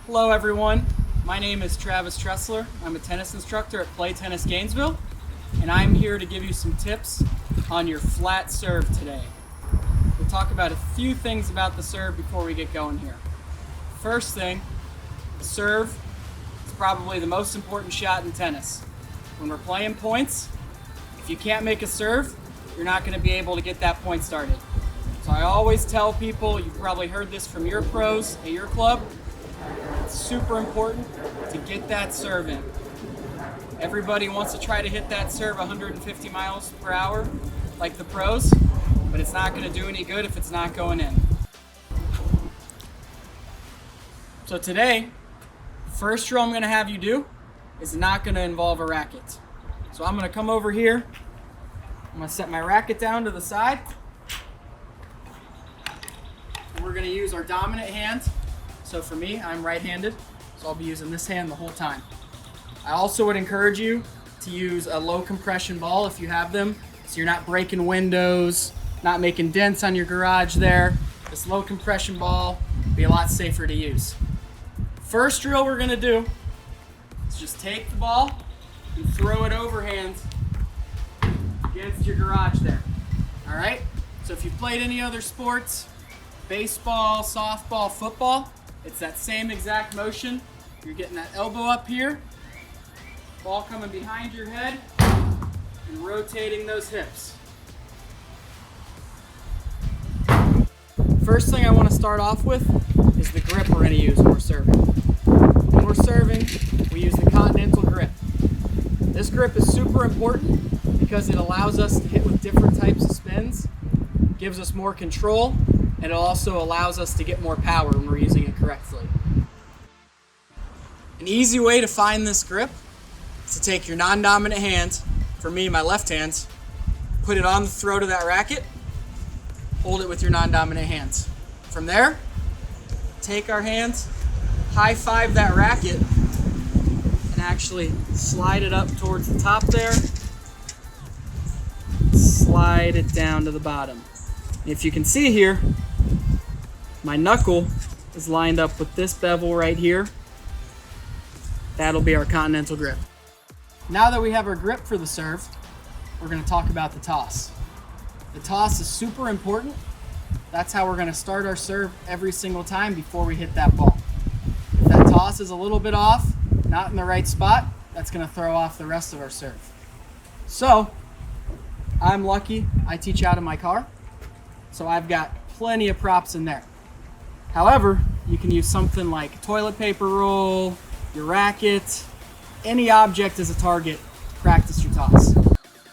Hello everyone, my name is Travis Tressler. I'm a tennis instructor at Play Tennis Gainesville, and I'm here to give you some tips on your flat serve today. We'll talk about a few things about the serve before we get going here. First thing, the serve is probably the most important shot in tennis. When we're playing points, if you can't make a serve, you're not going to be able to get that point started. So I always tell people, you've probably heard this from your pros at your club, it's super important to get that serve in. Everybody wants to try to hit that serve 150 miles per hour like the pros, but it's not going to do any good if it's not going in. So today, first drill I'm going to have you do is not going to involve a racket. So I'm going to come over here, I'm going to set my racket down to the side, and we're going to use our dominant hand. So for me, I'm right-handed, so I'll be using this hand the whole time. I also would encourage you to use a low compression ball if you have them, so you're not breaking windows, not making dents on your garage there. This low compression ball will be a lot safer to use. First drill we're gonna do is just take the ball and throw it overhand against your garage there. All right? So if you've played any other sports, baseball, softball, football, it's that same exact motion. You're getting that elbow up here, ball coming behind your head, and rotating those hips. First thing I want to start off with is the grip we're going to use when we're serving. When we're serving, we use the Continental grip. This grip is super important because it allows us to hit with different types of spins, gives us more control, and it also allows us to get more power when we're using it correctly. An easy way to find this grip is to take your non-dominant hand, for me, my left hand, put it on the throat of that racket, hold it with your non-dominant hands. From there, take our hands, high-five that racket, and actually slide it up towards the top there, slide it down to the bottom. And if you can see here, my knuckle is lined up with this bevel right here. That'll be our Continental grip. Now that we have our grip for the serve, we're going to talk about the toss. The toss is super important. That's how we're going to start our serve every single time before we hit that ball. If that toss is a little bit off, not in the right spot, that's going to throw off the rest of our serve. So, I'm lucky I teach out of my car, so I've got plenty of props in there. However, you can use something like toilet paper roll, your racket, any object as a target to practice your toss.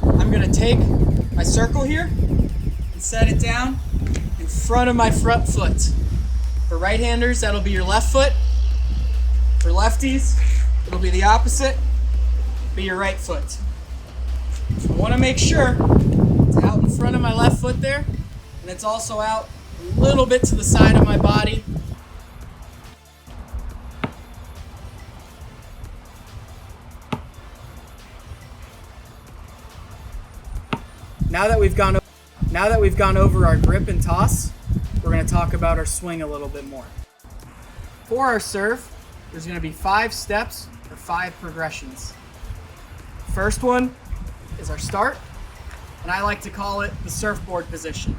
I'm going to take my circle here and set it down in front of my front foot. For right-handers, that'll be your left foot. For lefties, it'll be the opposite, be your right foot. So I want to make sure it's out in front of my left foot there, and it's also out a little bit to the side of my body. Now that we've gone over our grip and toss, we're going to talk about our swing a little bit more. For our serve, there's going to be 5 steps or 5 progressions. First one is our start, and I like to call it the surfboard position.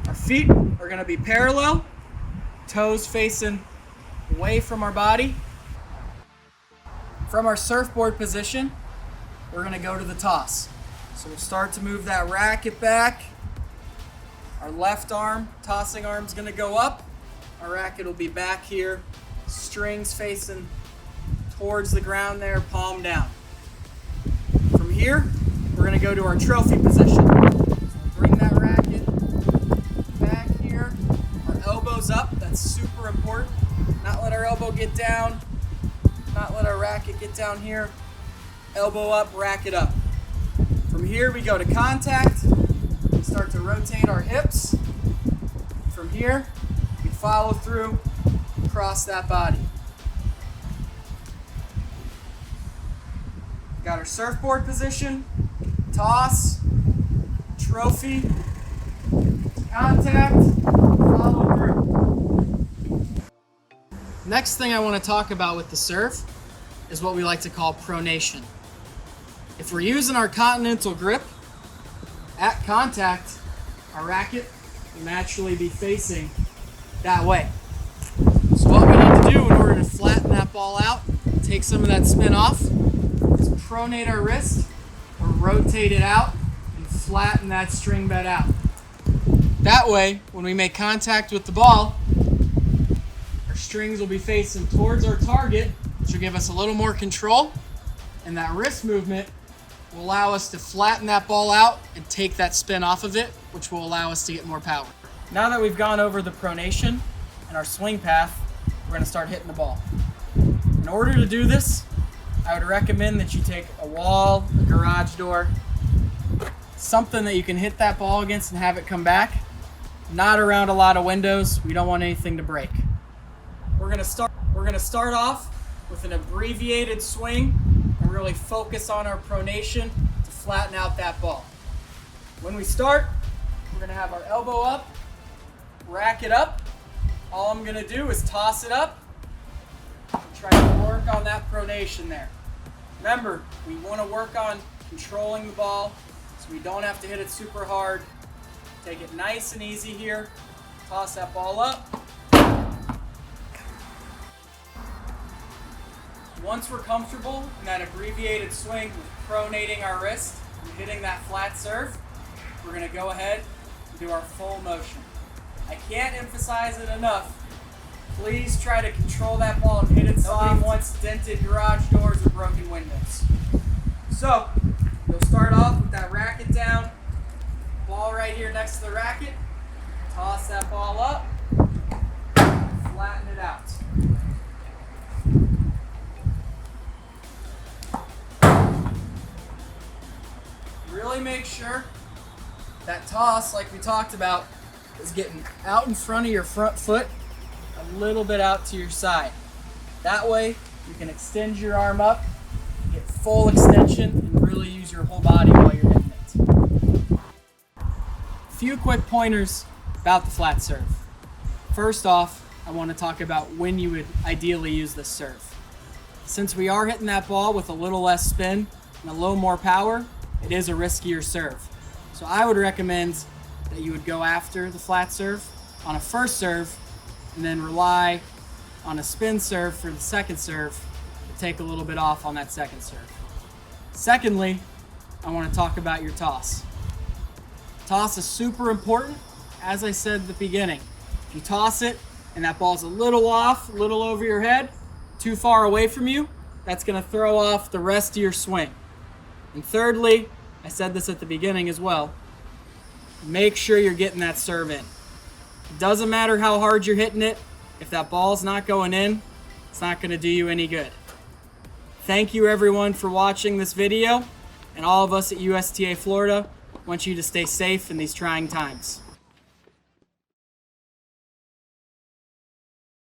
Our feet are going to be parallel, toes facing away from our body. From our surfboard position, we're going to go to the toss. So we'll start to move that racket back. Our left arm, tossing arm, is going to go up. Our racket will be back here, strings facing towards the ground there, palm down. From here, we're going to go to our trophy position. So we'll bring that racket back here. Our elbows up, that's super important. Not let our elbow get down, not let our racket get down here. Elbow up, racket up. From here, we go to contact. We start to rotate our hips. From here, we follow through across that body. Got our surfboard position, toss, trophy, contact, follow through. Next thing I want to talk about with the serve is what we like to call pronation. If we're using our continental grip, at contact, our racket will naturally be facing that way. So what we need to do in order to flatten that ball out, take some of that spin off, is pronate our wrist or rotate it out and flatten that string bed out. That way, when we make contact with the ball, our strings will be facing towards our target, which will give us a little more control, and that wrist movement will allow us to flatten that ball out and take that spin off of it, which will allow us to get more power. Now that we've gone over the pronation and our swing path, we're going to start hitting the ball. In order to do this, I would recommend that you take a wall, a garage door, something that you can hit that ball against and have it come back. Not around a lot of windows. We don't want anything to break. We're going to start off with an abbreviated swing and really focus on our pronation to flatten out that ball. When we start, we're going to have our elbow up, rack it up. All I'm going to do is toss it up and try to work on that pronation there. Remember, we want to work on controlling the ball so we don't have to hit it super hard. Take it nice and easy here. Toss that ball up. Once we're comfortable in that abbreviated swing with pronating our wrist and hitting that flat serve, we're going to go ahead and do our full motion. I can't emphasize it enough. Please try to control that ball and hit it soft. Nobody wants dented garage doors or broken windows. So, you'll start off with that racket down, ball right here next to the racket, toss that ball up, flatten it out. Really make sure that toss, like we talked about, is getting out in front of your front foot, a little bit out to your side. That way, you can extend your arm up, get full extension, and really use your whole body while you're hitting it. A few quick pointers about the flat serve. First off, I want to talk about when you would ideally use this serve. Since we are hitting that ball with a little less spin and a little more power, it is a riskier serve. So I would recommend that you would go after the flat serve on a first serve and then rely on a spin serve for the second serve to take a little bit off on that second serve. Secondly, I want to talk about your toss. Toss is super important. As I said at the beginning, if you toss it and that ball's a little off, a little over your head, too far away from you, that's going to throw off the rest of your swing. And thirdly, I said this at the beginning as well, make sure you're getting that serve in. It doesn't matter how hard you're hitting it. If that ball's not going in, it's not going to do you any good. Thank you everyone for watching this video, and all of us at USTA Florida want you to stay safe in these trying times.